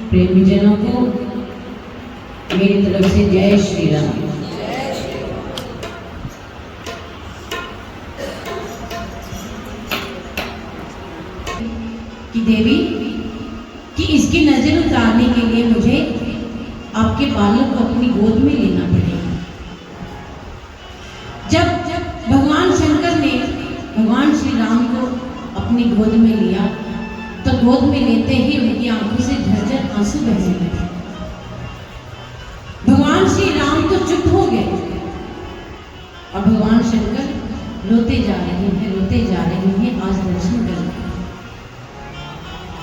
प्रेमीजनों को मेरी तरफ से जय श्री राम। कि देवी कि इसकी नजर उतारने के लिए मुझे आपके बालक को अपनी गोद में लेना पड़ेगा। जब भगवान शंकर ने भगवान श्री राम को अपनी गोद में लिया तो गोद में लेते ही उनकी आंखों से झरझर आंसू बहने लगे। भगवान श्री राम तो चुप हो गए और भगवान शंकर रोते जा रहे हैं आज दर्शन कर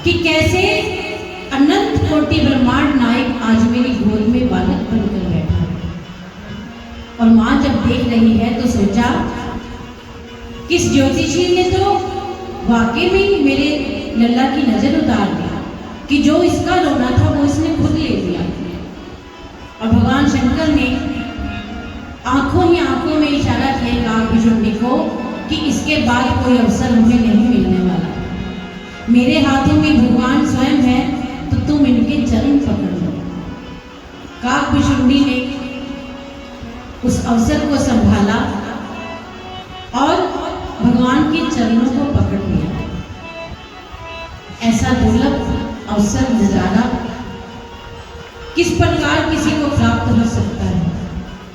कि कैसे अनंत कोटि ब्रह्मांड नायक आज मेरी गोद में बालक बनकर बैठा है। और मां जब देख रही है तो सोचा किस ज्योतिषी ने तो वाकई में मेरे लल्ला की नजर उतार दी कि जो इसका रोना था वो इसने खुद ले लिया। और भगवान शंकर ने आंखों ही आंखों में इशारा किया काकभुशुंडी को कि इसके बाद कोई अवसर हमें नहीं मिलने वाला। मेरे हाथों में भगवान स्वयं है तो तुम इनके चरण पकड़ लो। काकभुशुंडी ने उस अवसर को संभाला और भगवान के चरणों को पकड़ लिया। ऐसा दुर्लभ अवसर नजारा किस प्रकार किसी को प्राप्त हो सकता है।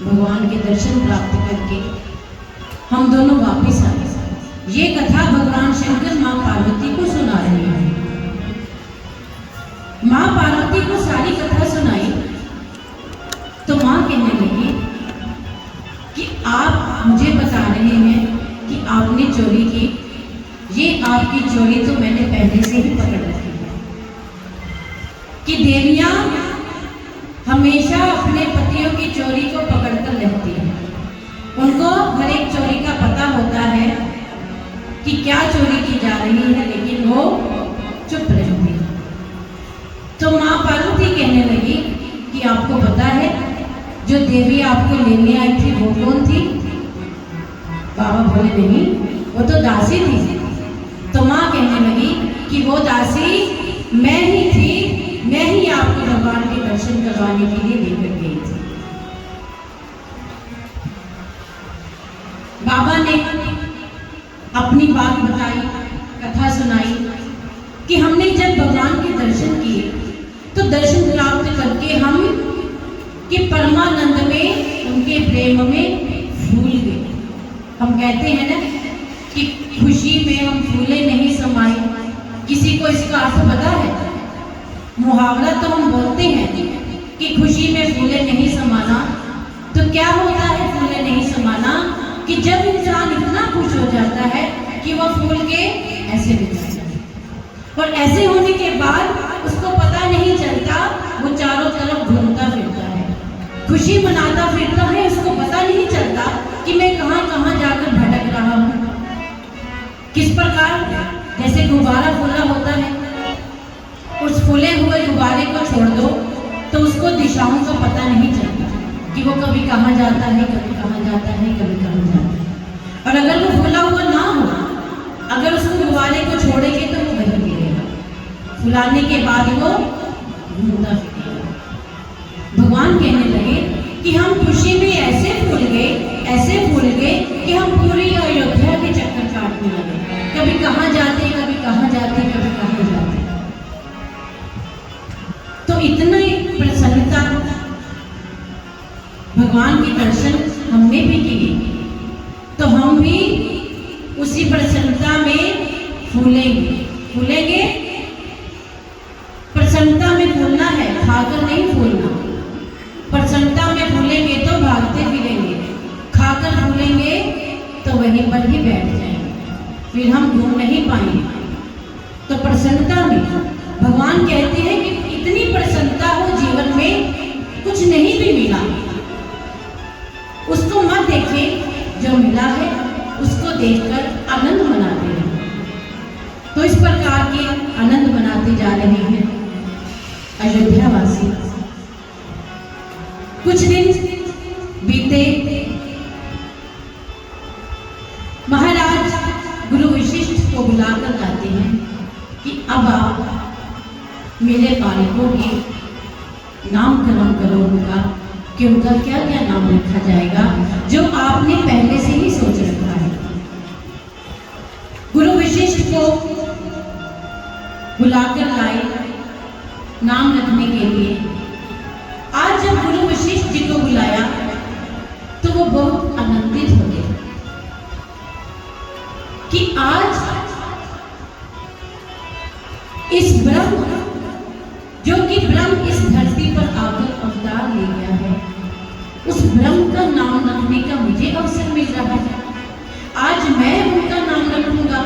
भगवान के दर्शन प्राप्त करके हम दोनों वापिस आए। ये कथा भगवान शंकर मां पार्वती को सुना रहे हैं। मां पार्वती को सारी कथा सुनाई तो मां कहने लगी कि आप मुझे बता रहे हैं कि आपने चोरी की। ये आपकी चोरी तो मैंने पहले से ही पकड़ रखी है कि देवियां हमेशा अपने पतियों की चोरी को पकड़कर रहती हैं। उनको हर एक चोरी का पता होता है कि क्या चोरी की जा रही है, लेकिन वो चुप रहती है। तो मां पार्वती कहने लगी कि आपको पता है जो देवी आपको लेने आई थी वो कौन थी? बाबा बोले नहीं, वो तो दासी थी। तो मां कहने लगी कि वो दासी मैं ही थी, मैं ही आपको भगवान के दर्शन करवाने के लिए लेकर गई थी। बाबा ने अपनी बात बताई, कथा सुनाई कि हमने जब भगवान के दर्शन किए तो दर्शन प्राप्त करके हम कि परमानंद में उनके प्रेम में फूल गए। हम कहते हैं ना कि खुशी में हम फूले नहीं समाए। किसी को इसका अर्थ पता है? मुहावरा तो हम बोलते हैं कि खुशी में फूले नहीं समाना। तो क्या होता है फूले नहीं समाना? कि जब इंसान इतना खुश हो जाता है कि वह फूल के ऐसे दिख जाता है और ऐसे होने के बाद उसको पता नहीं चलता, वो चारों तरफ घूमता फिरता है, खुशी मनाता फिरता है। उसको पता नहीं चलता कि मैं कहां कहां जाकर भटक रहा हूं। किस प्रकार जैसे गुब्बारा फूला होता है, उस फूले हुए गुब्बारे को छोड़ दो तो उसको दिशाओं का पता नहीं चलता कि वो कभी कहां जाता है, कभी कहां जाता है, कभी कहां जाता है। और अगर वो फूला हुआ ना हो, अगर उसको गुब्बारे को छोड़ेंगे तो वो वहीं गिरेगा। फुलाने के बाद वो घूमता फिरेगा। भगवान कहने लगे कि हम खुशी में ऐसे फूल गए कि हम पूरी अयोध्या के चक्कर काटने लगे। कभी कहां जाते, कभी कहां जाते, कभी कहां जाते। तो इतना प्रसन्नता भगवान के दर्शन हमने भी किए तो हम भी उसी प्रसन्नता में फूलेंगे। प्रसन्नता में फूलना है, खाकर नहीं फूलना। प्रसन्नता में फूलेंगे तो भागते फिरेंगे, खाकर फूलेंगे तो वहीं पर ही बैठ जाएंगे, फिर हम घूम नहीं पाएंगे। तो प्रसन्नता में भगवान कहते हैं कि इतनी प्रसन्नता हो जीवन में, कुछ नहीं भी मिला उसको मत देखें, जो मिला है उसको देखकर आनंद मनाते हैं। तो इस प्रकार के आनंद मनाते जा रहे हैं अयोध्यावासी। कुछ दिन बीते, महाराज गुरु वशिष्ठ को बुलाकर कहते हैं कि अब आप मेरे पालकों के नामकरण करो उनका, कि उनका क्या क्या नाम रखा जाएगा, जो आपने पहले से ही सोच रखा है। गुरु वशिष्ठ को बुलाकर लाए नाम रखने के लिए। आज जब गुरु वशिष्ठ जी को बुलाया तो वो बहुत आनंदित हो गए कि आज इस ब्रह्म, जो कि ब्रह्म इस धरती पर आकर अवतार ले गया है, उस ब्रह्म का नाम रखने का मुझे अवसर मिल रहा है। आज मैं उनका नाम रखूंगा।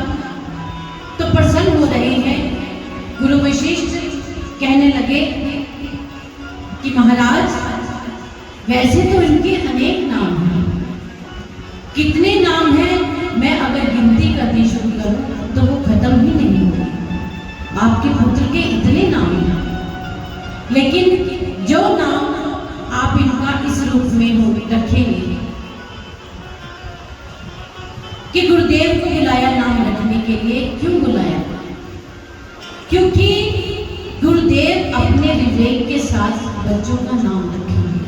तो प्रसन्न हो रहे हैं। गुरु वशिष्ठ कहने लगे कि महाराज, वैसे तो इनके अनेक नाम हैं, कितने नाम हैं, मैं अगर गिनती करनी शुरू करूं तो वो खत्म ही नहीं होगी। आपके पुत्र के इतने नाम हैं, लेकिन जो नाम आप इनका इस रूप में हो रखेंगे कि गुरुदेव को बुलाया नाम रखने के लिए। क्यों बुलाया? क्योंकि गुरुदेव अपने विवेक के साथ बच्चों का नाम रखेंगे।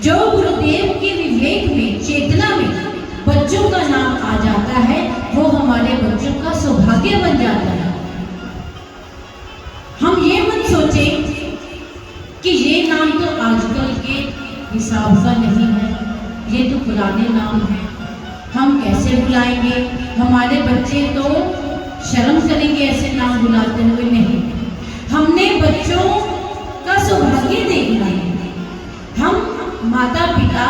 जो गुरुदेव के विवेक में, चेतना में बच्चों का नाम आ जाता है, वो हमारे बच्चों का सौभाग्य बन जाता है। हम ये मत सोचें कि ये नाम तो आजकल के हिसाब का नहीं है, ये तो पुराने नाम हैं, हम कैसे बुलाएंगे, हमारे बच्चे तो शर्म करेंगे ऐसे नाम बुलाते हुए। नहीं, हमने बच्चों का सौभाग्य देखना है। हम माता पिता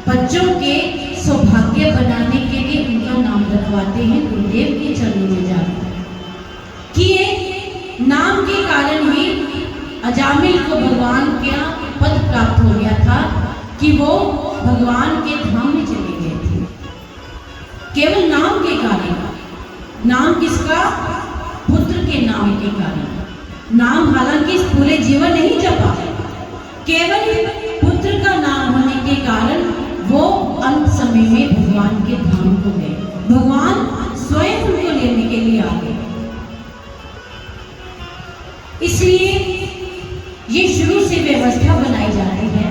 बच्चों के सौभाग्य बनाने के लिए उनका नाम रखवाते हैं, गुरुदेव के चरणों में जाते हैं कि ये नाम के कारण ही अजामिल को भगवान का पद प्राप्त हो गया था कि वो भगवान के धाम में चले गए थे, केवल नाम के कारण। नाम किसका? पुत्र के नाम के कारण। नाम हालांकि पूरे जीवन नहीं जपा, केवल पुत्र का नाम होने के कारण वो अंत समय में भगवान के धाम को गए। भगवान स्वयं उनको लेने के लिए आ गए। इसलिए ये शुरू से व्यवस्था बनाई जाती है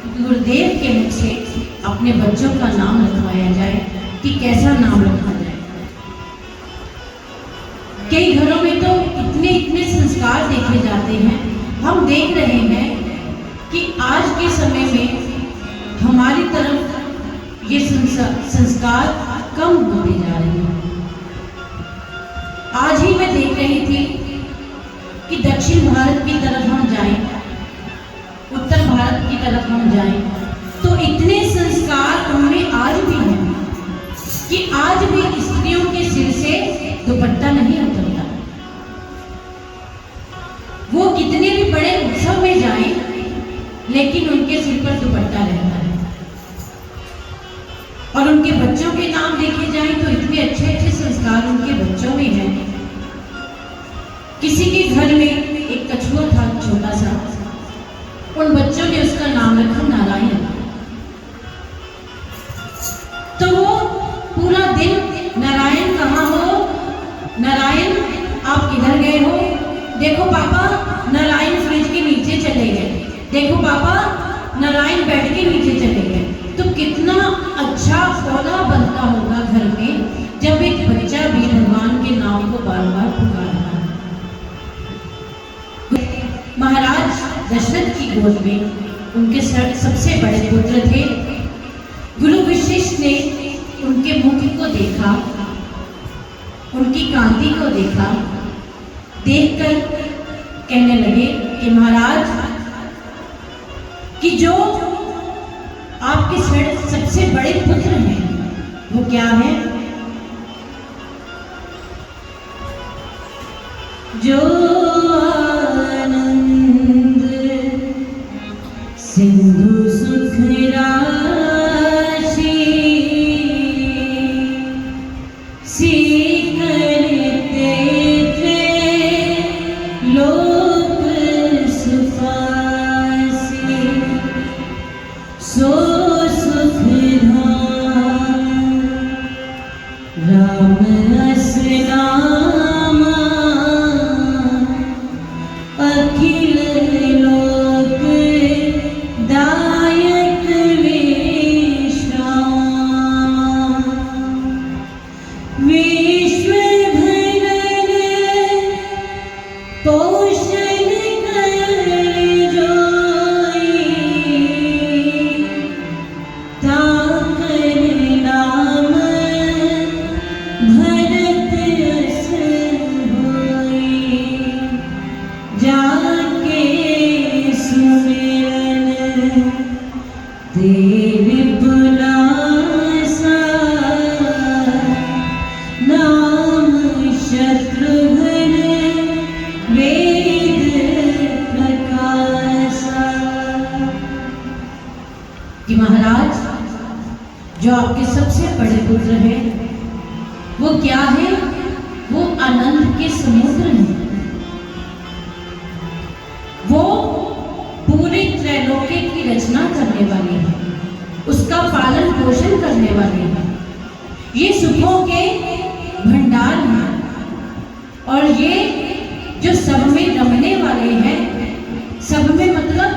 कि गुरुदेव के मुख से अपने बच्चों का नाम रखवाया जाए कि कैसा नाम रखा जाए। कई घरों में तो इतने इतने संस्कार देखे जाते हैं। हम देख रहे हैं कि आज के समय में हमारी तरफ ये संस्कार कम होते जा रहे हैं। आज ही मैं देख रही थी कि दक्षिण भारत की तरफ हम जाएं, उत्तर भारत की तरफ हम जाएं, तो इतने संस्कार उनमें आज भी हैं कि आज भी स्त्रियों के सिर से दुपट्टा नहीं उतरता। वो कितने भी बड़े उत्सव में जाएं, लेकिन उनके सिर पर दुपट्टा रहता है। और उनके बच्चों के नाम देखे जाएं तो इतने अच्छे अच्छे संस्कार उनके बच्चों में हैं। किसी के घर में एक कछुआ था छोटा सा, उन बच्चों ने उसका नाम रखा नारायण। तो वो पूरा दिन नारायण कहाँ हो, नारायण आप किधर गए हो, देखो पापा नारायण फ्रिज के नीचे चले गए, देखो पापा नारायण बेड के नीचे चले गए। तो कितना अच्छा पौधा बनता होगा घर में जब एक बच्चा भी भगवान के नाम को बार बार पुकार रहा है। महाराज दशरथ की गोद में उनके सबसे बड़े पुत्र थे। गुरु वशिष्ठ ने उनके मुख को देखा, उनकी कांति को देखा, देखकर कहने लगे कि महाराज कि जो आपके सबसे बड़े पुत्र हैं वो क्या है? जो आनंद सिंधु सुख राशि सी करते थे लोक सुखासी, सो सुख धाम राम अस नामा अखिल लोक दायक विश्राम, विश्व भरन पोषण कर जोई, ताकर नाम भरत अस होई, जाके सुमिरन देव पुलासा, नाम शत्रुघ्न वेद प्रकाशा। कि महाराज, जो आपके सबसे बड़े पुत्र हैं वो क्या है? वो आनंद के समुद्र हैं। वो पूरे त्रैलोक्य की रचना करने वाले हैं, उसका पालन पोषण करने वाले हैं। ये सुखों के भंडार हैं और ये जो सब में रमने वाले हैं, सब में मतलब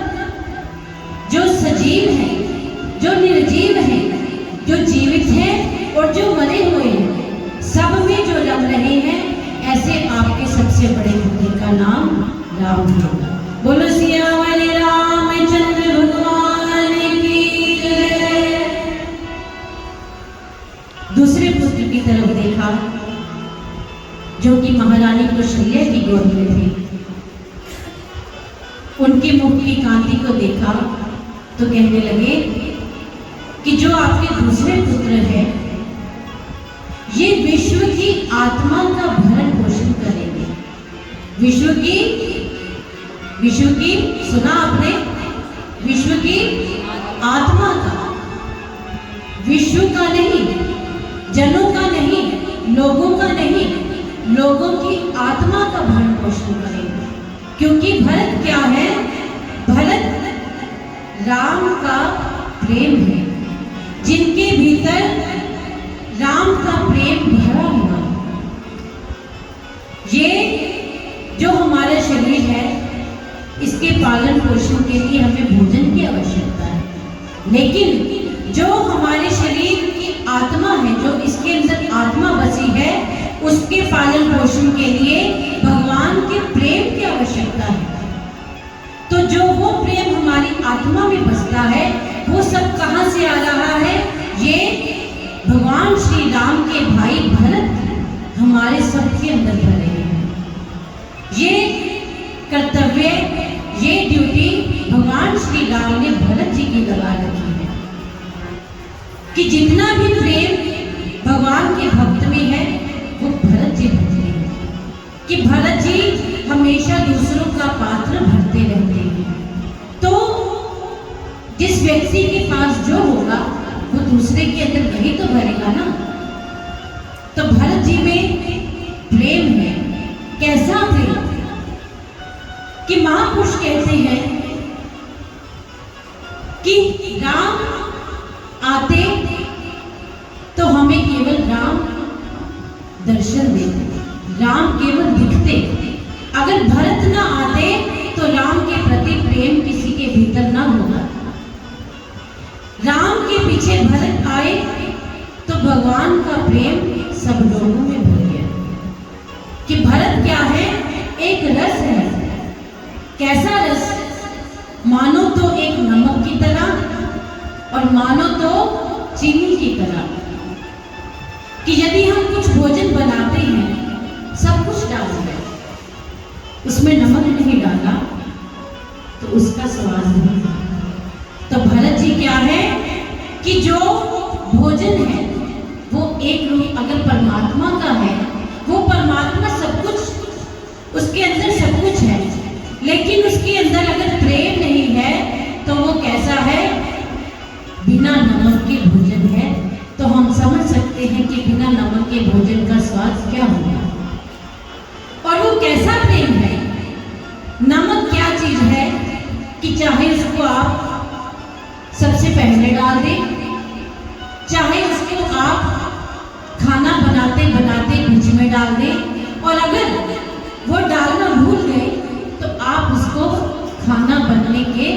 जो सजीव हैं, जो निर्जीव हैं, जो जीवित हैं और जो मरे हुए हैं, सब में जो रम रहे हैं, ऐसे आपके सबसे बड़े पुत्र का नाम राम है। बोलो सियावर रामचंद्र भगवान की जय। दूसरे पुत्र की तरफ देखा जो कि महारानी कौशल्या की गोद में थे। उनके मुख की कांति को देखा तो कहने लगे कि जो आपके दूसरे पुत्र हैं ये विश्व की आत्मा का भरण पोषण करेंगे। विश्व की सुना आपने? विश्व की आत्मा का, विश्व का नहीं, जनों का नहीं, लोगों का नहीं, लोगों की आत्मा का भरण पोषण करेंगे। क्योंकि भरत क्या है? भरत राम का प्रेम है, जिनके भीतर राम का प्रेम भरा हुआ। ये जो हमारा शरीर है, इसके पालन पोषण के लिए हमें भोजन की आवश्यकता है, लेकिन जो हमारे शरीर की आत्मा है, जो इसके अंदर आत्मा बसी है, उसके पालन पोषण के लिए भगवान के प्रेम की आवश्यकता है। तो जो वो प्रेम हमारी आत्मा में बसता है, वो सब कहाँ से आ रहा है? ये भगवान श्री राम के भाई भरत हमारे सबके अंदर भरे हैं। ये कर्तव्य, ये ड्यूटी भगवान श्री राम ने भरत जी की लगा रखी है कि जितना भी प्रेम भगवान के भक्त में है वो भरत जी भरते हैं। कि भरत जी हमेशा दूसरों का पात्र भरते रहते हैं। तो जिस व्यक्ति के पास जो होगा वो दूसरे के अंदर वही तो भरेगा ना। तो भरत जी में प्रेम है। कैसा प्रेम? कि महापुरुष कहते हैं कि राम आते तो हमें केवल राम दर्शन देते, राम केवल दिखते। अगर भरत ना आते तो राम के प्रति प्रेम किसी के भीतर ना होगा। राम के पीछे भरत आए तो भगवान का प्रेम सब लोगों में भर गया। कि भरत क्या है? एक रस है। कैसा रस? मानो तो एक नमक की तरह और मानो तो चीनी की तरह। कि यदि हम कुछ भोजन बनाते हैं, सब कुछ डाल दिया, उसमें नमक नहीं डाला तो उसका स्वाद नहीं। तो भरत जी क्या है कि जो भोजन है वो एक रूप अगर परमात्मा का है, वो परमात्मा सब कुछ, उसके अंदर सब कुछ है, लेकिन उसके अंदर अगर प्रेम नहीं है तो वो कैसा है? बिना नमक के भोजन है। तो हम समझ सकते हैं कि बिना नमक के भोजन का स्वाद क्या होगा। और वो कैसा प्रेम है? नमक क्या चीज है कि चाहे उसको आप सबसे पहले डाल दें, चाहे उसको आप खाना बनाते बनाते बीच में डाल दें, और अगर वो डालना भूल गए तो आप लिए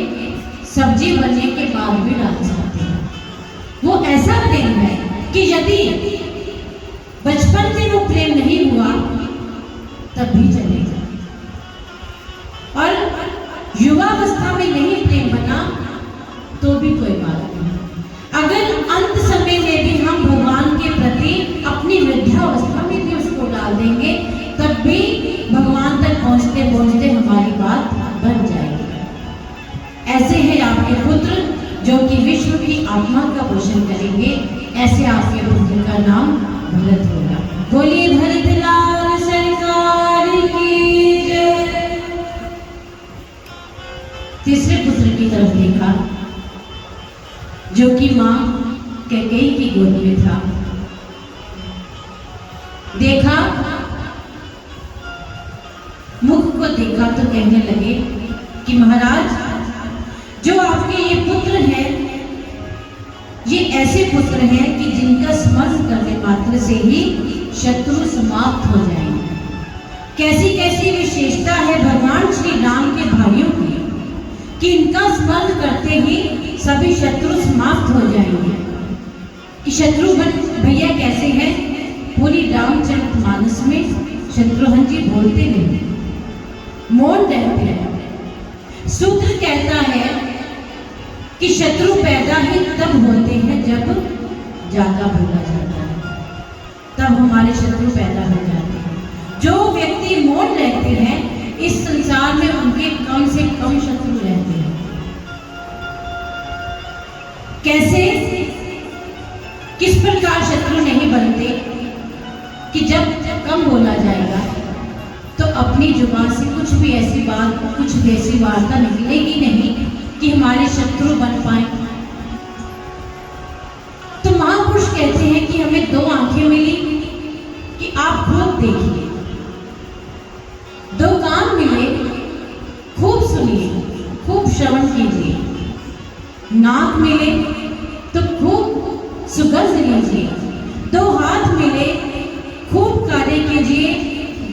सब्जी बनने के बाद भी डाल सकते हैं। वो ऐसा प्रेम है कि यदि बचपन में वो प्रेम नहीं हुआ तब भी चलेगा, और युवावस्था में नहीं प्रेम बना तो भी कोई बात नहीं। अगर अंत समय में भी हम भगवान के प्रति अपनी वृद्धावस्था में भी उसको डाल देंगे तब भी भगवान तक पहुंचते पहुंचते हमारी बात बन जाएगी। ऐसे हैं आपके पुत्र जो कि विश्व की आत्मा का पोषण करेंगे। ऐसे आपके पुत्र का नाम भरत होगा। बोलिए भरतलाल सरकार की जय। तीसरे पुत्र की तरफ देखा जो कि मां कैकेयी की गोद में था। देखा, मुख को देखा तो कहने लगे कि महाराज, जो आपके ये पुत्र हैं ये ऐसे पुत्र हैं कि जिनका स्मरण करने मात्र से ही शत्रु समाप्त हो जाएंगे। कैसी कैसी विशेषता है भगवान श्री राम के भाइयों की कि इनका स्मरण करते ही सभी शत्रु समाप्त हो जाएंगे। कि शत्रुघ्न भैया कैसे हैं? पूरी रामचरितमानस में शत्रुघ्न जी बोलते नहीं, मौन रहते हैं। सूत्र कहता है कि शत्रु पैदा ही तब होते हैं जब ज्यादा बोला जाता है, तब हमारे शत्रु पैदा हो जाते हैं। जो व्यक्ति मौन रहते हैं इस संसार में उनके कम से कम शत्रु रहते हैं। कैसे, किस प्रकार शत्रु नहीं बनते कि जब कम बोला जाएगा तो अपनी जुबान से कुछ भी ऐसी बात, कुछ भी ऐसी वार्ता निकलेगी नहीं कि हमारे शत्रु बन पाए। तो महापुरुष कहते हैं कि हमें दो आंखें मिली कि आप खूब देखिए, दो कान मिले खूब सुनिए, खूब श्रवण कीजिए, नाक मिले तो खूब सुगंध लीजिए, दो हाथ मिले खूब कार्य कीजिए,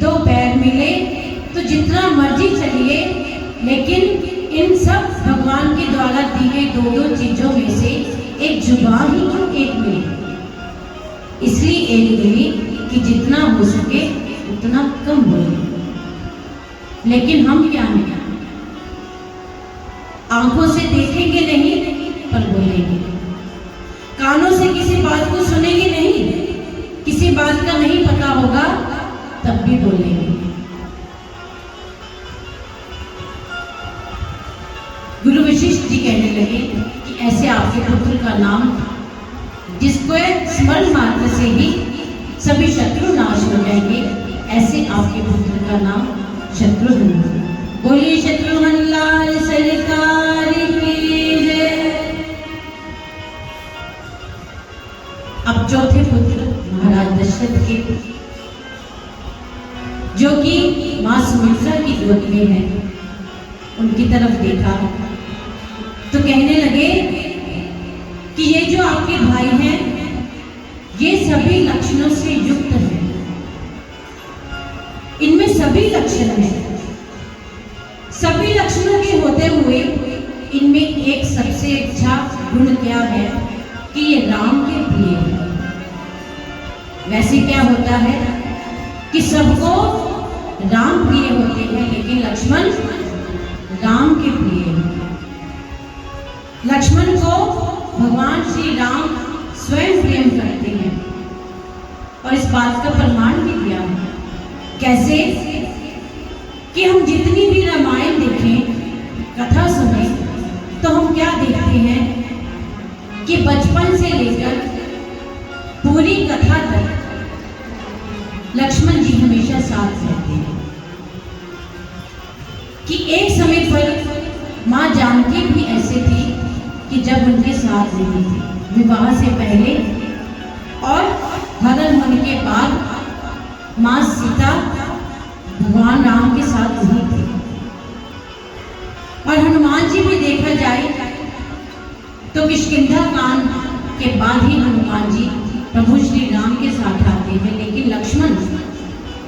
दो पैर मिले तो जितना मर्जी चलिए, लेकिन इन सब भगवान के द्वारा दी गई दो दो चीजों में से एक जुबान ही क्यों एक मिली? इसलिए एक मिली कि जितना हो सके उतना कम बोले। लेकिन हम क्या हैं? आंखों से देखेंगे नहीं पर बोलेंगे, कानों से किसी बात को सुनेंगे नहीं, किसी बात का नहीं पता होगा तब भी बोलेंगे। गुरु वशिष्ठ जी कहने लगे कि ऐसे आपके पुत्र का नाम, जिसको स्मरण मात्र से ही सभी शत्रु नाश हो जाएंगे, ऐसे आपके पुत्र का नाम शत्रुघ्न। बोलिए शत्रुघ्न लाल सरकार की जय। अब चौथे पुत्र महाराज दशरथ के, जो कि मां सुमित्रा की गोद में है, उनकी तरफ देखा तो कहने लगे कि ये जो आपके भाई हैं ये सभी लक्षणों से युक्त हैं, इनमें सभी लक्षण हैं। सभी लक्षणों के होते हुए इनमें एक सबसे अच्छा गुण क्या है कि ये राम के प्रिय है। वैसे क्या होता है कि सबको राम प्रिय होते हैं, लेकिन लक्ष्मण राम के प्रिय हैं। लक्ष्मण को भगवान श्री राम स्वयं प्रेम करते हैं और इस बात का प्रमाण भी दिया है। कैसे कि हम जितनी भी रामायण देखें, कथा सुने, तो हम क्या देखते हैं कि बचपन से लेकर पूरी कथा तक लक्ष्मण जी हमेशा साथ रहते हैं। कि एक समय पर मां जानकी भी ऐसे थी कि जब उनके साथ रहती थी, विवाह से पहले और हरण होने के बाद मां सीता भगवान राम के साथ रही थी। और हनुमान जी भी देखा जाए तो किष्किंधा कांड के बाद ही हनुमान जी प्रभु श्री राम के साथ आते हैं। लेकिन लक्ष्मण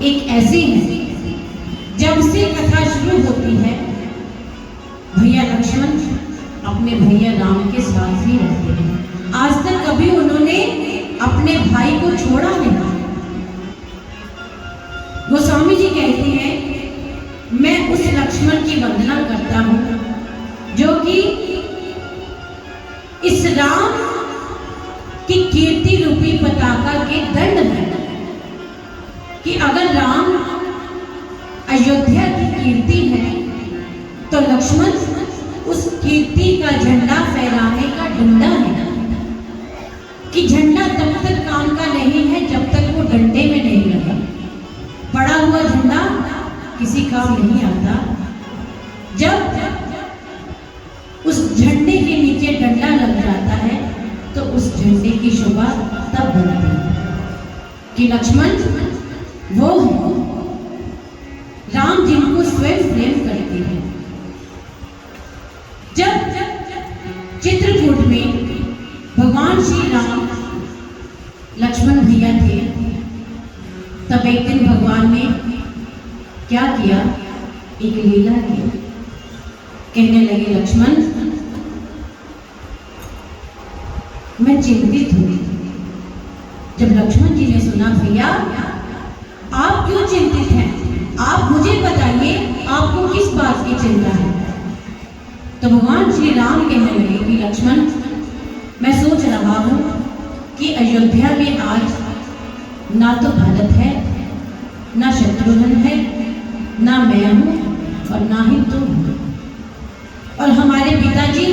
एक ऐसे हैं, जब से कथा शुरू होती है भैया लक्ष्मण अपने भैया राम के साथ ही रहते हैं। आज तक कभी उन्होंने अपने भाई को छोड़ा नहीं। गोस्वामी जी कहते हैं, मैं उस लक्ष्मण की वंदना करता हूं जो कि इस राम की कीर्ति रूपी पताका के दंड है कि अगर राम अयोध्या की कीर्ति है तो लक्ष्मण उस कीर्ति का झंडा फहराने का डंडा है कि झंडा तब तक काम का नहीं है जब तक वो डंडे में नहीं लगा। पड़ा हुआ झंडा किसी काम नहीं आता। जब उस झंडे के नीचे डंडा लग जाता है तो उस झंडे की शोभा तब बढ़ती है कि लक्ष्मण वो है राम जिनको स्वयं प्रेम करते हैं। जब चित्रकूट में भगवान श्री राम लक्ष्मण भैया थे, तब एक दिन भगवान ने क्या किया, एक लीला की। कहने लगे, लक्ष्मण मैं चिंतित हुई। जब लक्ष्मण जी ने सुना, भैया आप क्यों चिंतित हैं, आप मुझे बताइए आपको किस बात की चिंता है। तो भगवान श्री राम कहने लगे कि लक्ष्मण मैं सोच रहा हूं कि अयोध्या में आज ना तो भरत है, ना शत्रुघ्न है, ना मैं हूं और ना ही तुम हो। और हमारे पिताजी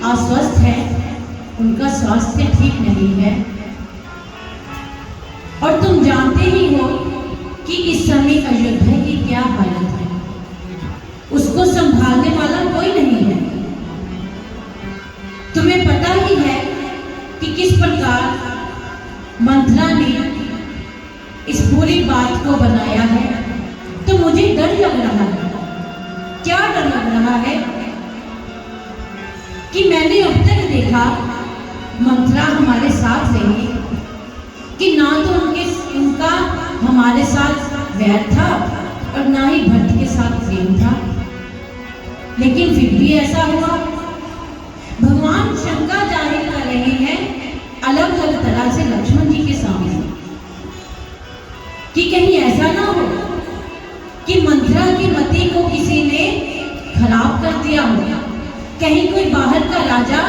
अस्वस्थ हैं, उनका स्वास्थ्य ठीक नहीं है। और तुम जानते ही हो कि इस समय अयोध्या की क्या हालत है, उसको संभालने वाला कोई नहीं है। तुम्हें पता ही है कि किस प्रकार मंथरा ने इस पूरी बात को बनाया है। तो मुझे डर लग रहा है। क्या डर लग रहा है कि मैंने अब तक देखा मंथरा हमारे साथ रही कि ना तो उनका हमारे साथ वैर था और ना ही भरत के साथ प्रेम था, लेकिन फिर भी ऐसा हुआ। भगवान शंका जाहिर कर रहे हैं अलग अलग तरह से लक्ष्मण जी के सामने कि कहीं ऐसा ना हो कि मंथरा की मति को किसी ने खराब कर दिया हो, कहीं कोई बाहर का राजा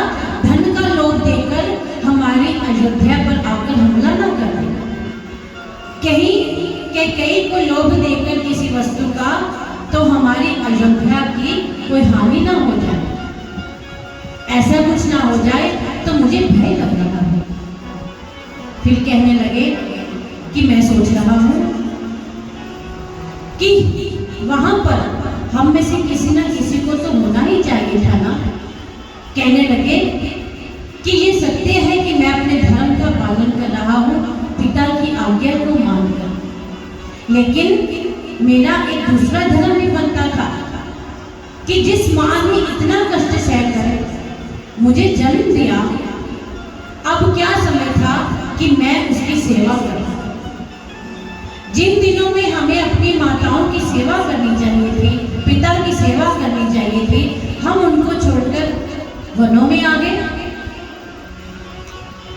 धन का लोभ देकर हमारी अयोध्या पर आकर हमला न कर दे, कहीं को लोभ देकर किसी वस्तु का तो हमारी अयोध्या की कोई हानि ना हो जाए। ऐसा कुछ ना हो जाए तो मुझे भय लग रहा है। फिर कहने लगे कि मैं सोच रहा हूं कि वहां पर हम में से किसी ना किसी को तो होना ही चाहिए था ना। कहने लगे कि ये सत्य है कि मैं अपने धर्म का पालन कर रहा हूं, पिता की आज्ञा को मानकर, लेकिन मेरा एक दूसरा धर्म भी बनता था कि जिस मां ने इतना कष्ट सहकर मुझे जन्म दिया, अब क्या समय था कि मैं उसकी सेवा करूं। जिन दिनों में हमें अपनी माताओं की सेवा करनी चाहिए थी, पिता की सेवा करनी चाहिए थी, हम उनको छोड़कर वनों में आ गए।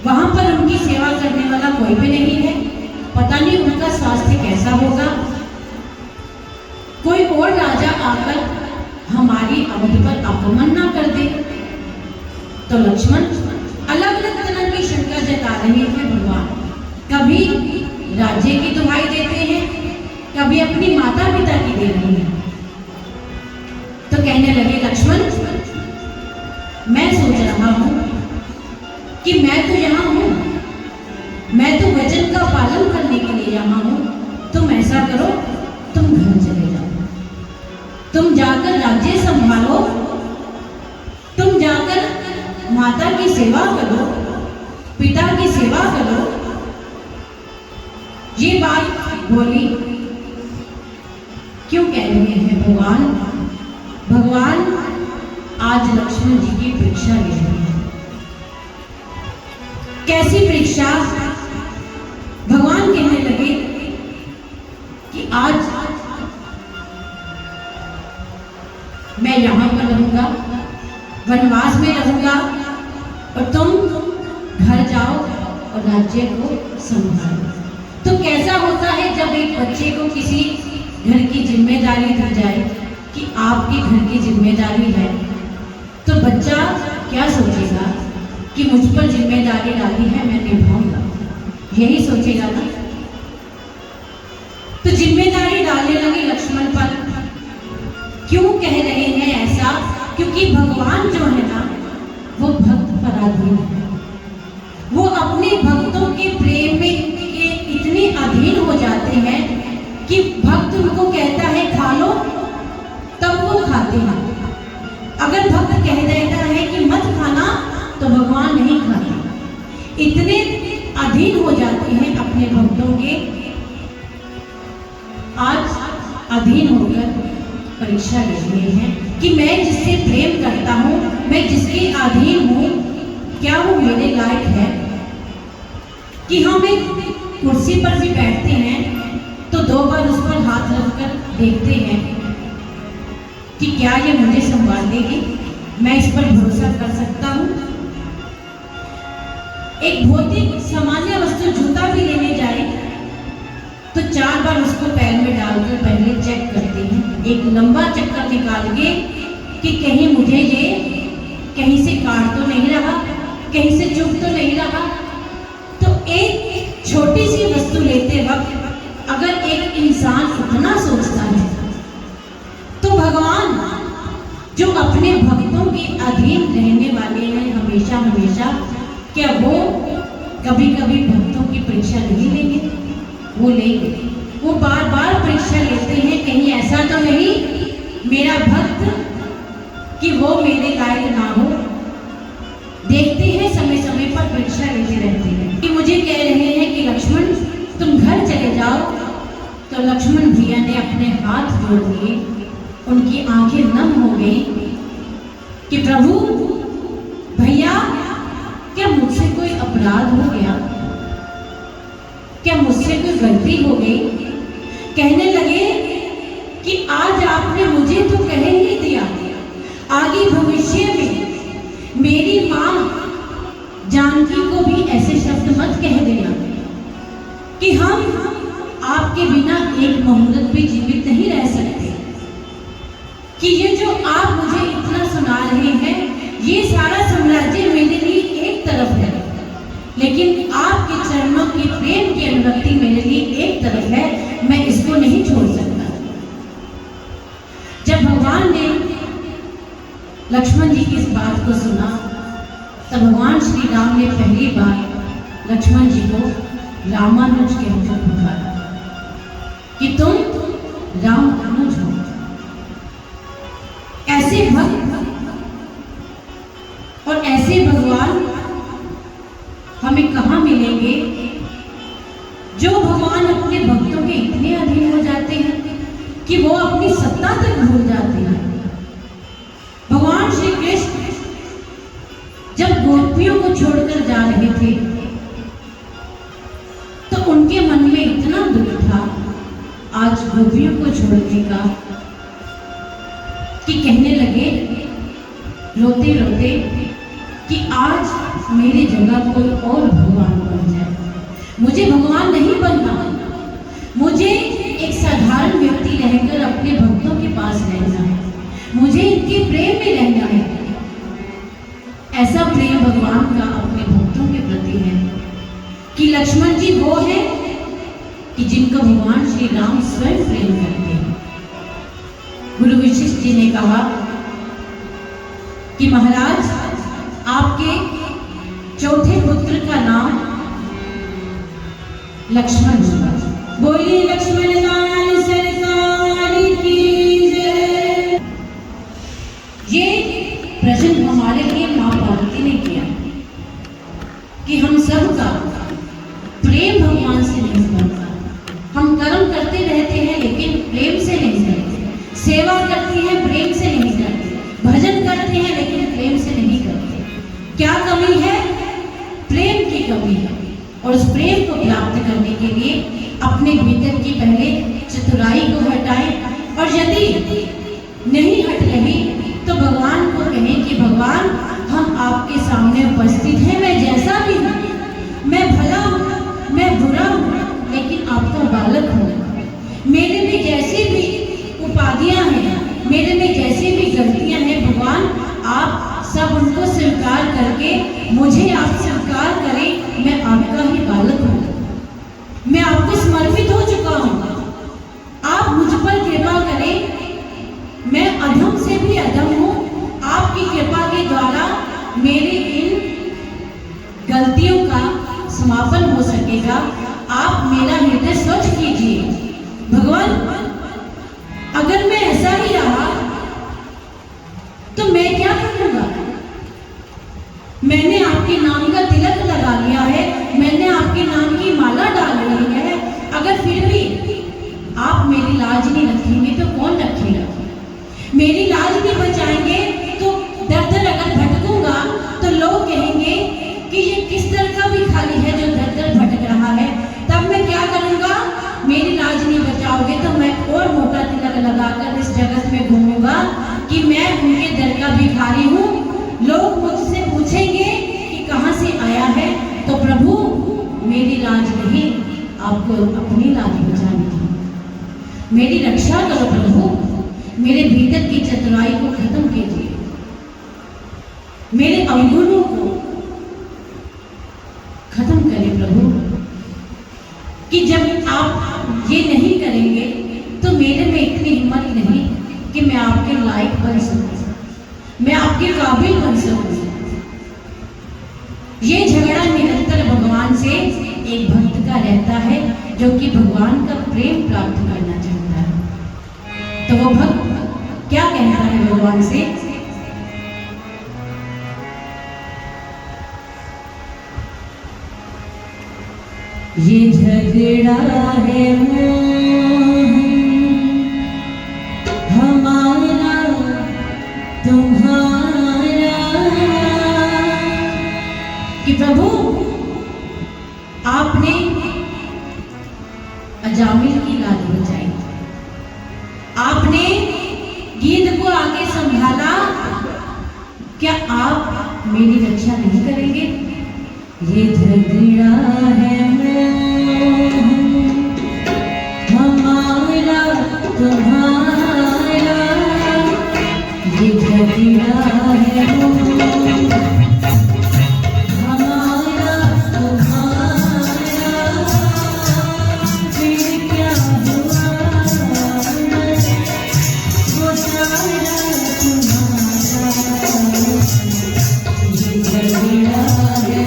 वहां पर उनकी सेवा करने वाला कोई भी नहीं है। पता नहीं उनका स्वास्थ्य कैसा होगा। कोई और राजा आकर हमारी अवध पर आक्रमण ना कर दे। तो लक्ष्मण अलग अलग तरह की शंका जता रहे हैं भगवान। कभी राज्य की दुहाई देते हैं, कभी अपनी माता पिता की दे रहे हैं। तो कहने लगे, लक्ष्मण मैं सोच रहा हूं कि मैं तो यहां हूं, मैं तो वचन का पालन करने के लिए यहां हूं। तुम ऐसा करो, तुम घर चले जाओ, तुम जाकर राज्य संभालो, तुम जाकर माता की सेवा करो, पिता की सेवा करो। ये बात बोली क्यों कह रहे हैं भगवान? भगवान आज लक्ष्मण जी की परीक्षा ले रहे हैं। कैसी परीक्षा? भगवान कहने लगे कि आज मैं यहां पर रहूंगा, वनवास में रहूंगा और तुम घर जाओ और राज्य को संभालो। तो कैसा होता है जब एक बच्चे को किसी घर की जिम्मेदारी दी जाए कि आपके घर की जिम्मेदारी है, तो बच्चा क्या सोचेगा कि मुझ पर जिम्मेदारी डाली है, मैं निभाऊंगा, यही सोचेगा ना। तो जिम्मेदारी डालने लगे लक्ष्मण पर। क्यों कह रहे हैं ऐसा? क्योंकि भगवान जो है ना, वो भक्त पराधीन है। वो अपने भक्तों के प्रेम में इतने अधीन हो जाते हैं कि भक्त उनको कहता है खा लो, तब वो खाते हैं। अगर भक्त कह देता है कि मत खाना, तो भगवान नहीं खाते। इतने अधीन हो जाते हैं अपने भक्तों के। आज अधीन होकर परीक्षा ले रहे हैं कि मैं जिससे प्रेम करता हूँ, मैं जिसके अधीन हूँ, क्या वो मेरे लायक है? कि हम एक कुर्सी पर भी बैठते हैं तो 2 बार उस पर हाथ रखकर देखते हैं कि क्या ये मुझे संभाल लेगी, मैं इस पर भरोसा कर सकता हूँ। एक भौतिक सामान्य वस्तु जूता भी लेने जाए तो 4 बार उसको पैर में डालकर पहले चेक करते हैं, एक लंबा चक्कर निकाल के कि कहीं मुझे ये कहीं से काट तो नहीं रहा, कहीं से चुभ तो नहीं रहा। तो एक छोटी सी वस्तु लेते वक्त अगर एक इंसान उतना सोचता है, तो भगवान जो अपने भक्तों के अधीन रहने वाले हैं हमेशा हमेशा, क्या वो कभी कभी भक्तों की परीक्षा नहीं लेंगे? वो लेंगे। वो बार बार परीक्षा लेते हैं, कहीं ऐसा तो नहीं मेरा भक्त कि वो मेरे लायक ना हो। देखते हैं, समय समय पर परीक्षा लेते रहते हैं। कि मुझे कह रहे हैं कि लक्ष्मण तुम घर चले जाओ, तो लक्ष्मण भैया ने अपने हाथ जोड़ दिए, उनकी आंखें नम हो गई कि प्रभु भैया, क्या मुझसे कोई अपराध हो गया? क्या मुझसे कोई गलती हो गई? कहने लगे कि आज आपने मुझे तो कह ही दिया, आगे भविष्य में मेरी मां जानकी को भी ऐसे शब्द मत कह देना कि हम आपके बिना एक मुहूर्त भी जीवित नहीं रह सकते, कि ये जो आप मुझे इतना सुना रहे हैं, ये सारा साम्राज्य मेरे लिए एक तरफ है, लेकिन आपके चरणों के प्रेम की अनुभूति मेरे लिए एक तरफ है, मैं इसको नहीं छोड़ सकता। जब भगवान ने लक्ष्मण जी की इस बात को सुना, तब भगवान श्री राम ने पहली बार लक्ष्मण जी को रामानुज कहकर पुकारा कि तुम रामानुज हो। ऐसे भक्त और ऐसे भगवान हमें कहाँ मिलेंगे, जो भगवान अपने भक्तों के इतने अधीन हो जाते हैं कि वो अपनी सत्ता तक भूल जाते हैं। भगवान श्री कृष्ण जब गोपियों को छोड़कर जा रहे थे, तो उनके मन में इतना दुख था आज गोपियों को छोड़ने का, कि कहने लगे रोते रोते कि आज मेरी जगह कोई और भगवान बन जाए। मुझे भगवान नहीं बनना, मुझे एक साधारण व्यक्ति रहकर अपने भक्तों के पास रहना है, मुझे इनके प्रेम में रहना है। ऐसा प्रेम भगवान का अपने भक्तों के प्रति है कि लक्ष्मण जी वो है कि जिनका भगवान श्री राम स्वयं प्रेम करते हैं। गुरु वशिष्ठ जी ने कहा कि महाराज, आपके चौथे पुत्र का नाम लक्ष्मण होगा। बोलिए लक्ष्मण नारायण सरकार की जय। ये प्रश्न हमारे लिए मां पार्वती ने किया कि हम सबका प्रेम भगवान से नहीं बनता। हम कर्म करते रहते हैं लेकिन प्रेम से नहीं करते, सेवा करते हैं प्रेम से नहीं करते, भजन करते हैं लेकिन प्रेम से नहीं करते। क्या कमी है? प्रेम की कमी है। और उस प्रेम को प्राप्त करने के लिए अपने भीतर की पहले चतुराई को हटाएं, और यदि नहीं हट रही तो भगवान को कहें कि भगवान उपस्थित हैं, मैं जैसा भी हूँ, मैं भला हूँ, मैं बुरा हूँ, लेकिन आपका बालक हूँ। मेरे में जैसी भी उपाधियाँ हैं, मेरे में जैसी भी गलतियाँ हैं, भगवान आप सब उनको स्वीकार करके मुझे आप स्वीकार करें। मैं आपका ही बालक हूँ, मैं आपको समर्पित हो चुका हूँ। आप मुझ पर कृपा करें, मैं अधम से भी अधम हूँ। आपकी कृपा के द्वारा मेरी इन गलतियों का समापन हो सकेगा। आप मेरा हृदय स्वच्छ कीजिए भगवान। अगर मैं ऐसा ही रहा तो मैं क्या करूँगा? मैंने आपके नाम का तिलक लगा लिया है, मैंने आपके नाम की माला डाल ली है। अगर फिर भी आप मेरी लाज नहीं रखेंगे तो कौन रखेगा? मेरी लाज नहीं बचाएंगे तो दर दर अगर भटकूंगा तो लोग कहेंगे कि ये किस तरह का भिखारी है जो दर दर भटक रहा है। तब मैं क्या करूंगा? मेरी लाज नहीं बचाओगे तो मैं और मोटा तिलक लगाकर इस जगत में घूमूंगा कि मैं उनके दर का भिखारी हूँ। लोग मुझसे पूछेंगे कि कहाँ से आया है, तो प्रभु मेरी लाज नहीं, आपको अपनी लाज बचानी थी। मेरी रक्षा करो प्रभु, मेरे भीतर की चतुराई को खत्म कीजिए, मेरे अवगुणों को खत्म करें प्रभु। कि जब आप ये नहीं करेंगे तो मेरे में इतनी हिम्मत नहीं कि मैं आपके लायक बन सकूं, मैं आपके काबिल बन सकूं। ये झगड़ा निरंतर भगवान से एक भक्त का रहता है जो कि भगवान का प्रेम प्राप्त करना चाहता है। तो वो भक्त क्या कहता है भगवान से? ये झगड़ा है हमारा तुम्हारा, कि प्रभु आपने अजामिल की लाज बचाई, आपने गीध को आगे संभाला, क्या आप मेरी रक्षा नहीं करेंगे? ये झगड़ा है हमारा तुम्हारा, ये झगड़ा है हमारा तुम्हारा, फिर क्या हुआ वो सारा तुम्हारा, ये झगड़ा है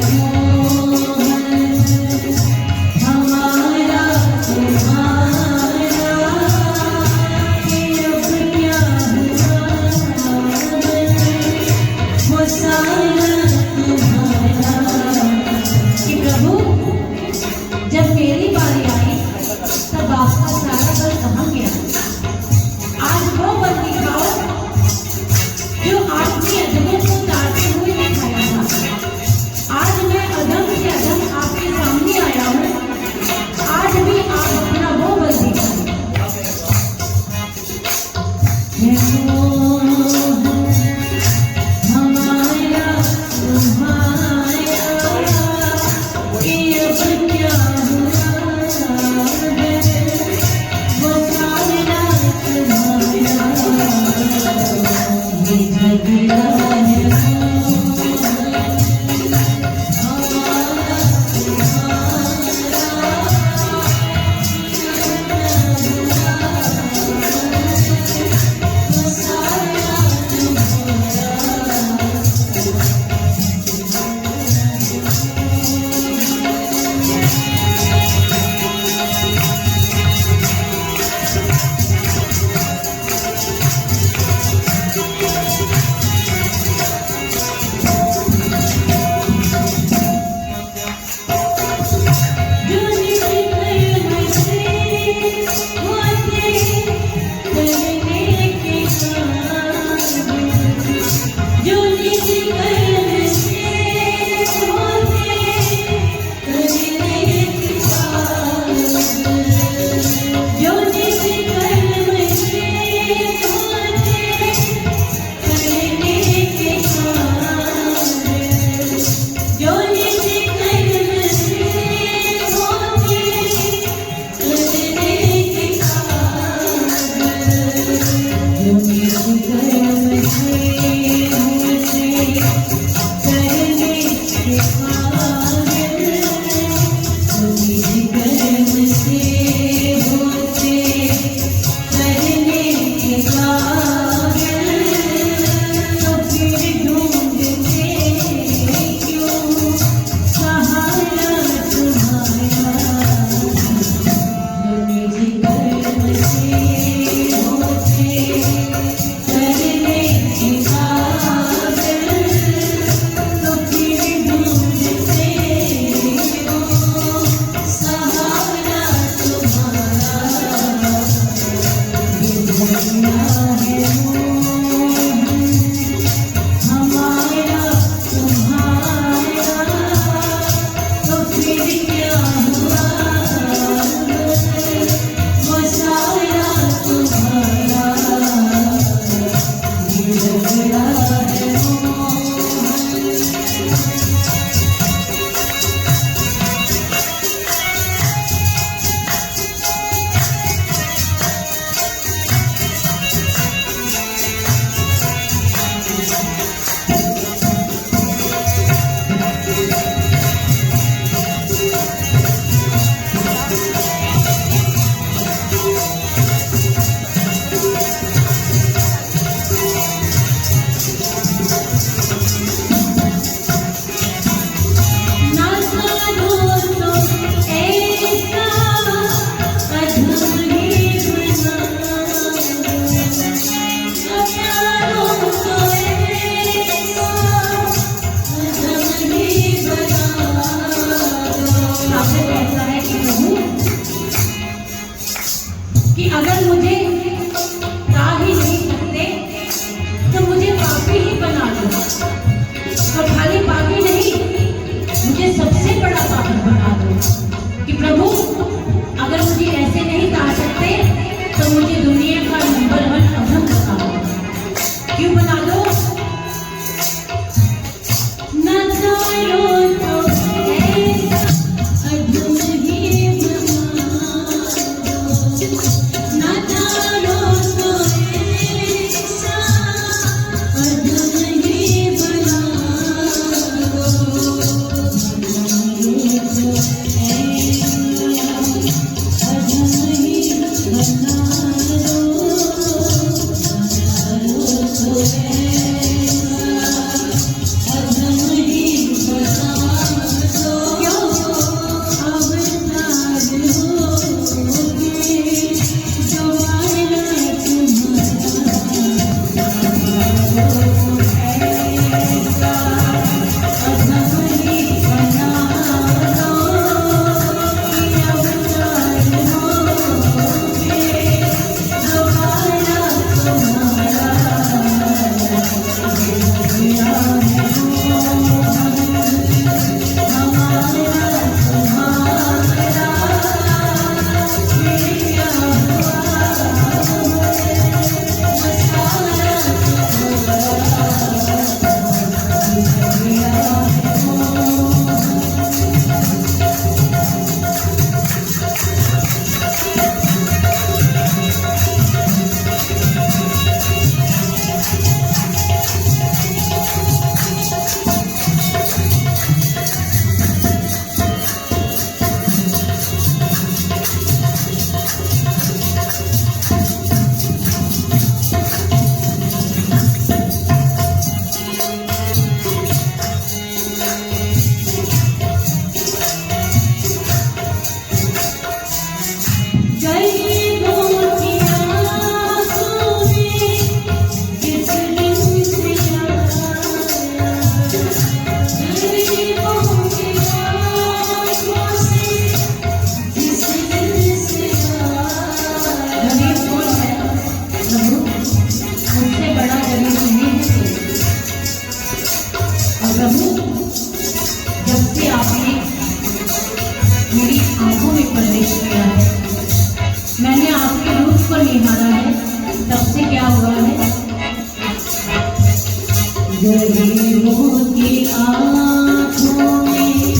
गरीबों की आँखों में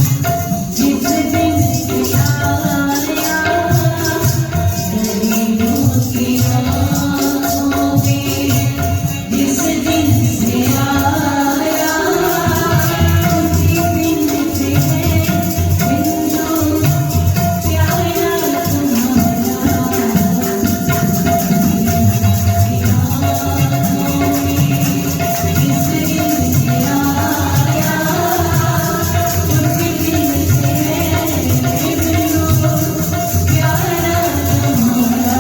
जिस दिन से आया, गरीबों की आँखों में जिस दिन से आया, उसी दिन से बिंदु प्यारा तुम्हारा।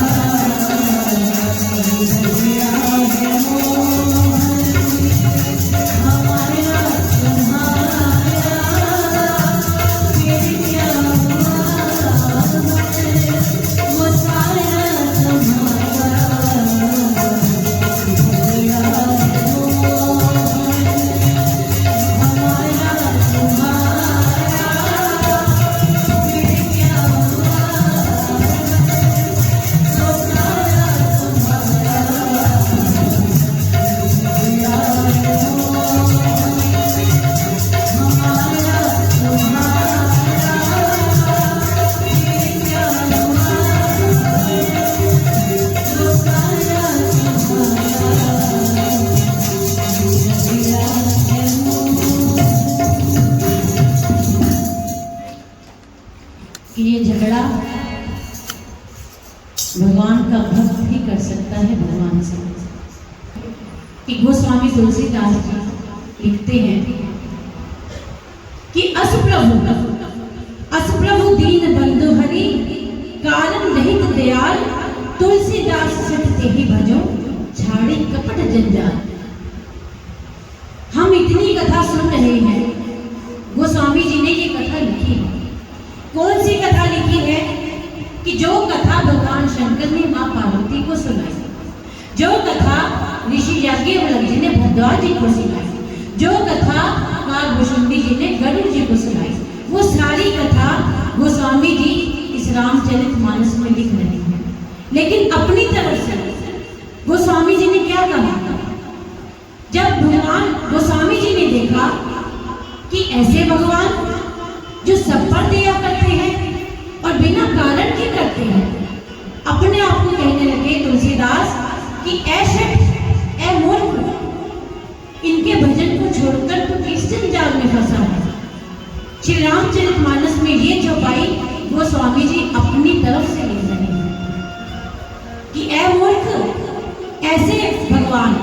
कि ये झगड़ा भगवान का भक्त ही कर सकता है भगवान से। कि गोस्वामी तुलसीदास जी लिखते हैं कि अस प्रभु दीन बंधु हरि, कारण रहित दयाल, तुलसीदास सटते ही भजो, झाड़ी कपट जंजाल। हम इतनी कथा सुन रहे हैं, गोस्वामी जी ने ये कथा लिखी है। कौन सी कथा लिखी है? कि जो कथा भगवान शंकर ने मां पार्वती को सुनाई, जो कथा ऋषि याज्ञवल्क्य जी ने भरद्वाज जी को सुनाई, जो कथा काकभूषुंडी जी ने गरुड़ जी को सुनाई, वो सारी कथा गोस्वामी जी इस रामचरितमानस में लिख रहे हैं। लेकिन अपनी तरफ से गोस्वामी जी ने क्या कहा? जब भगवान गोस्वामी जी ने देखा कि ऐसे भगवान जो सब पर दया करते हैं और बिना कारण के करते हैं, अपने आप को कहने लगे तुलसीदास कि ऐसे ऐ मूर्ख, इनके भजन को छोड़कर तू किस जंजाल में फंसा है। श्री रामचरितमानस में ये चौपाई गोस्वामी जी अपनी तरफ से लिख रहे हैं कि ऐ मूर्ख, ऐसे भगवान,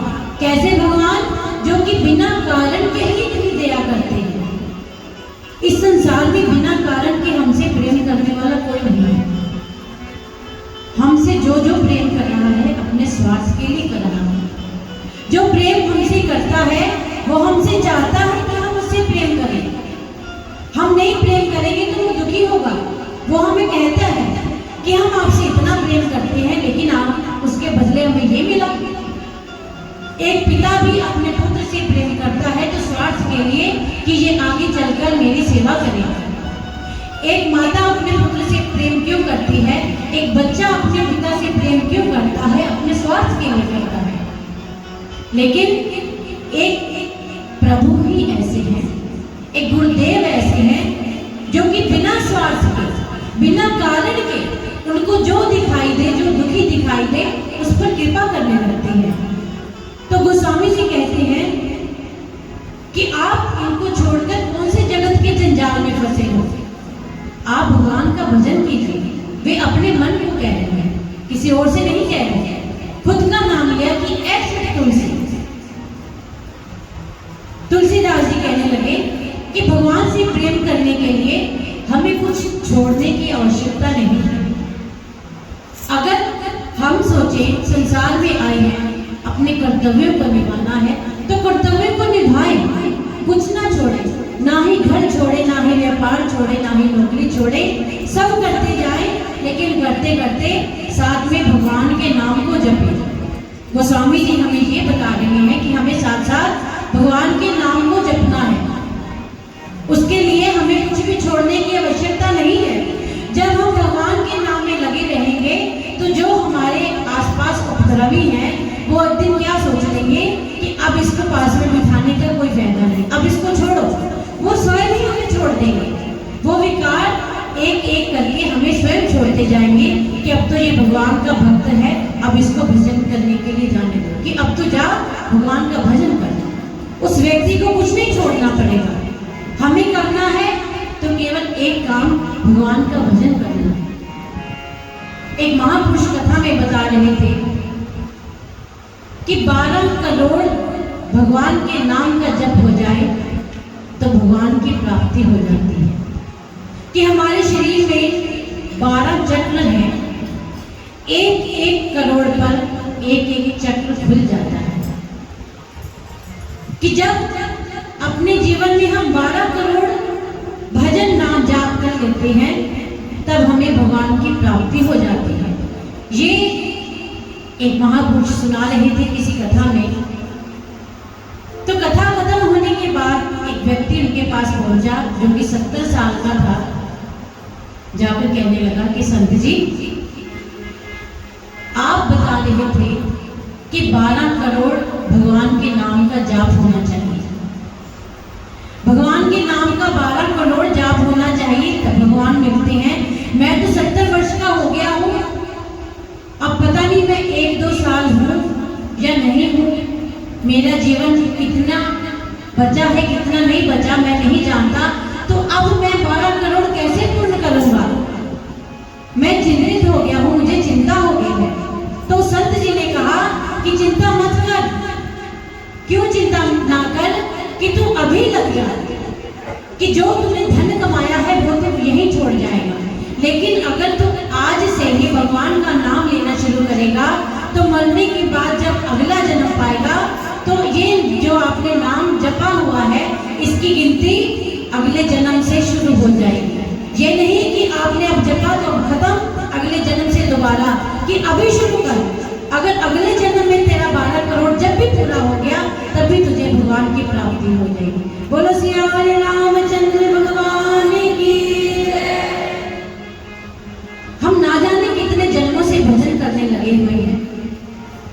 कैसे भगवान जो कि बिना कारण के ही इतनी दया करते हैं। इस संसार में बिना कारण के हमसे प्रेम करने वाला कोई नहीं है। हमसे जो जो प्रेम कर रहा है अपने स्वार्थ के लिए कर रहा है। जो प्रेम हमसे करता है वो हमसे चाहता है कि हम उससे प्रेम करें। हम नहीं प्रेम करेंगे तो वो दुखी होगा। वो हमें कहता है कि हम आपसे इतना प्रेम करते हैं, लेकिन आप उसके बदले हमें ये मिला। एक पिता भी अपने पुत्र से प्रेम करता है तो स्वार्थ के लिए कि ये आगे चलकर मेरी सेवा करेगा। एक माता अपने पुत्र से प्रेम क्यों करती है? एक बच्चा अपने पिता से प्रेम क्यों करता है? अपने स्वार्थ के लिए करता है। लेकिन एक प्रभु ही ऐसे हैं, एक गुरुदेव ऐसे हैं जो कि बिना स्वार्थ के, बिना कारण के उनको जो दिखाई दे, जो दुखी दिखाई दे, उस पर कृपा करने लगते हैं। तो गोस्वामी जी कहते हैं कि आप इनको छोड़कर कौन से जगत के जंजाल में फंसे हो? आप भगवान का भजन कीजिए। वे अपने मन को कह रहे हैं, किसी और से नहीं कह रहे हैं। खुद का नाम लिया कि ऐसे तुलसी। तुलसीदास जी कहने लगे कि भगवान से प्रेम करने के लिए हमें कुछ छोड़ने की आवश्यकता नहीं है। अगर हम सोचें संसार में आए हैं अपने कर्तव्यों को निभाना है तो कर्तव्यों को निभाएं, कुछ ना छोड़े, ना ही घर छोड़े, ना ही व्यापार छोड़े, ना ही नौकरी छोड़े, सब करते जाएं, लेकिन करते करते साथ में भगवान के नाम को जपें। गोस्वामी जी हमें ये बता रहे हैं कि हमें साथ साथ भगवान के नाम को जपना है। उसके लिए हमें कुछ भी छोड़ने की आवश्यकता नहीं है। जब हम भगवान के नाम में लगे रहेंगे तो जो हमारे आसपास उपद्रवी हैं वो एक दिन क्या सोच लेंगे कि अब इसको पास में बिठाने का कोई फायदा नहीं, अब इसको छोड़ो। वो स्वयं ही हमें छोड़ देंगे। वो विकार एक एक करके हमें स्वयं छोड़ते जाएंगे कि अब तो ये भगवान का भक्त है, अब इसको भजन करने के लिए जाने दो, कि अब तो जा भगवान का भजन कर। उस व्यक्ति को कुछ नहीं छोड़ना पड़ेगा। हमें करना है तो केवल एक काम, भगवान का भजन करना है। एक महापुरुष कथा में बता रहे थे कि 12 करोड़ भगवान के नाम का जप हो जाए तो भगवान की प्राप्ति हो जाती है। कि हमारे शरीर में 12 चक्र हैं, एक एक करोड़ पर एक एक चक्र खुल जाता है। कि जब अपने जीवन में हम 12 करोड़ भजन नाम जाप कर लेते हैं तब हमें भगवान की प्राप्ति हो जाती है। ये एक महापुरुष सुना रहे थे किसी कथा में। तो कथा खत्म होने के बाद एक व्यक्ति उनके पास पहुंचा जो कि 70 साल का था। जाकर कहने लगा कि संत जी, आप बता रहे थे कि 12 करोड़ भगवान के नाम का जाप होना चाहिए, भगवान के नाम का 12 करोड़ जाप होना चाहिए तब भगवान मिलते हैं। मैं तो 70 वर्ष का हो गया हूँ, अब पता नहीं मैं 1-2 साल हूँ या नहीं हूँ, मेरा जीवन कितना बचा है कितना नहीं बचा मैं नहीं जानता, तो अब मैं 12 करोड़ कैसे पूर्ण करूँगा? मैं चिंतित हो गया हूँ, मुझे चिंता हो गई है। तो संत जी ने कहा कि चिंता मत कर। क्यों चिंता ना कर? कि तू अभी लग जा, कि जो तूने धन कमाया है वो तो यही छोड़ जाएगा, लेकिन अगर तू आज से ही भगवान का नाम लेना शुरू करेगा तो मरने के बाद जब अगला जन्म पाएगा तो ये जो आपने नाम जपा हुआ है इसकी गिनती अगले जन्म से शुरू हो जाएगी। ये नहीं कि आपने अब जपा तो खत्म, अगले जन्म से दोबारा, कि अभी शुरू कर। अगर अगले जन्म में तेरा 12 करोड़ जब भी पूरा हो गया तब भी तुझे भगवान की प्राप्ति हो जाएगी। बोलो सियावर रामचंद्र भगवान की। हम ना जाने कितने जन्मों से भजन करने लगे हुए हैं,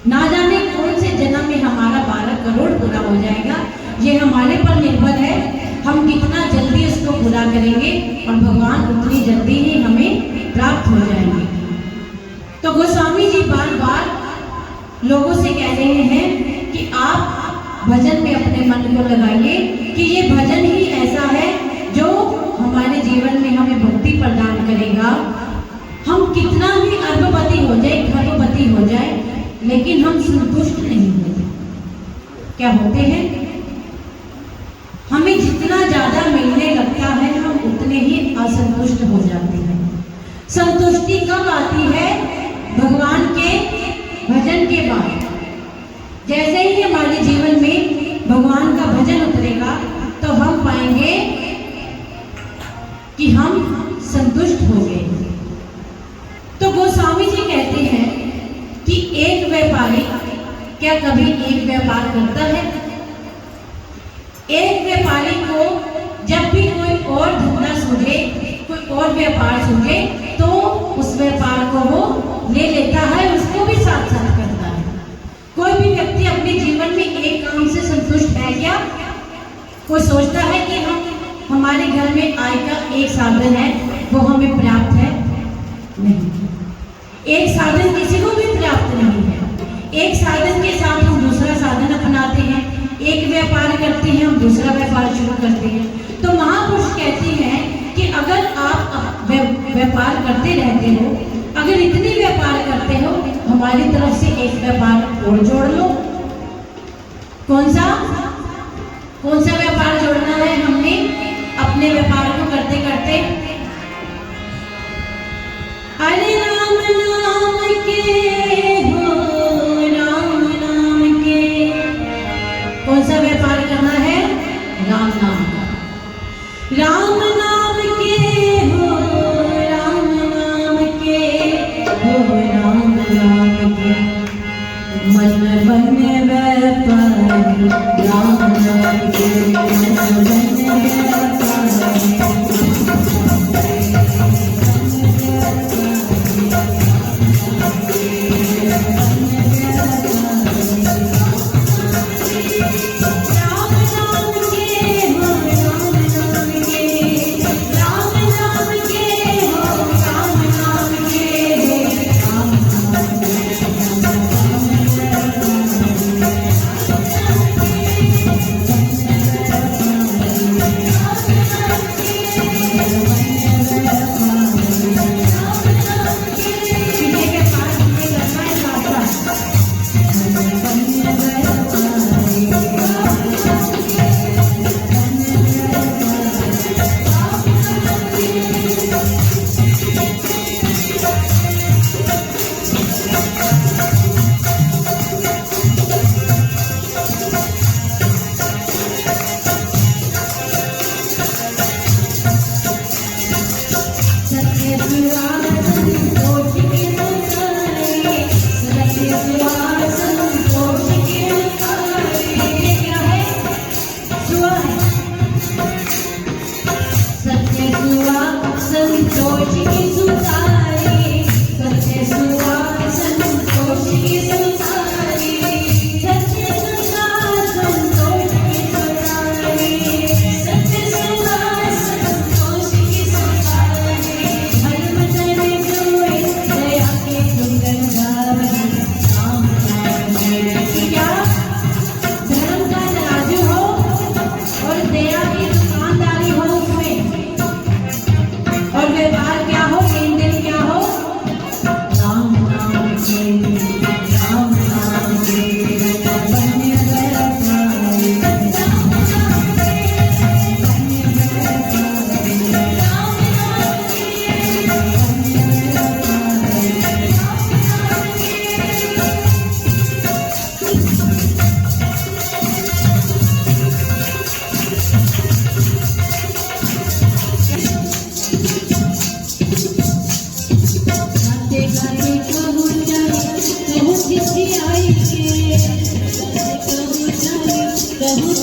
ना जाने कौन से जन्म में हमारा 12 करोड़ पूरा हो जाएगा। ये हमारे पर निर्भर है, हम कितना जल्दी उसको पूरा करेंगे और भगवान उतनी जल्दी ही हमें प्राप्त हो जाएंगे। तो गोस्वामी जी बार बार लोगों से कह रहे हैं कि आप भजन में अपने मन को लगाइए, कि ये भजन ही ऐसा है जो हमारे जीवन में हमें भक्ति प्रदान करेगा। हम कितना भी अरबपति हो जाए, खरबपति हो जाए, लेकिन हम संतुष्ट नहीं होते। क्या होते हैं? हमें जितना ज्यादा मिलने लगता है हम उतने ही असंतुष्ट हो जाते हैं। संतुष्टि कब आती है? भगवान के भजन के बाद। जैसे ही हमारे जीवन में कभी एक व्यापार करता है? एक व्यापारी को जब भी कोई और धंधा सूझे, कोई और व्यापार सूझे, तो उस व्यापार को वो ले लेता है, उसको भी साथ साथ करता है। कोई भी व्यक्ति अपने जीवन में एक काम से संतुष्ट है क्या? कोई सोचता है कि हमारे घर में आय का एक साधन है, वो हमें प्राप्त है? नहीं। एक साधन किसी को भी प्राप्त नहीं है। एक साधन के साथ हम दूसरा साधन अपनाते हैं, एक व्यापार करते हैं, हम दूसरा व्यापार शुरू करते हैं। तो महापुरुष कहते हैं कि अगर आप व्यापार करते रहते हो, अगर इतनी व्यापार करते हो, हमारी तरफ से एक व्यापार और जोड़ लो। कौन सा व्यापार जोड़ना है हमने अपने व्यापार को करते करते? अरे राम नाम के हो, राम नाम के। कौन सा व्यापार करना है? राम नाम का। राम नाम के हो, राम नाम के हो, राम नाम के। मन बन व्यापारी राम नाम के, मन बन व्यापारी। कहूँ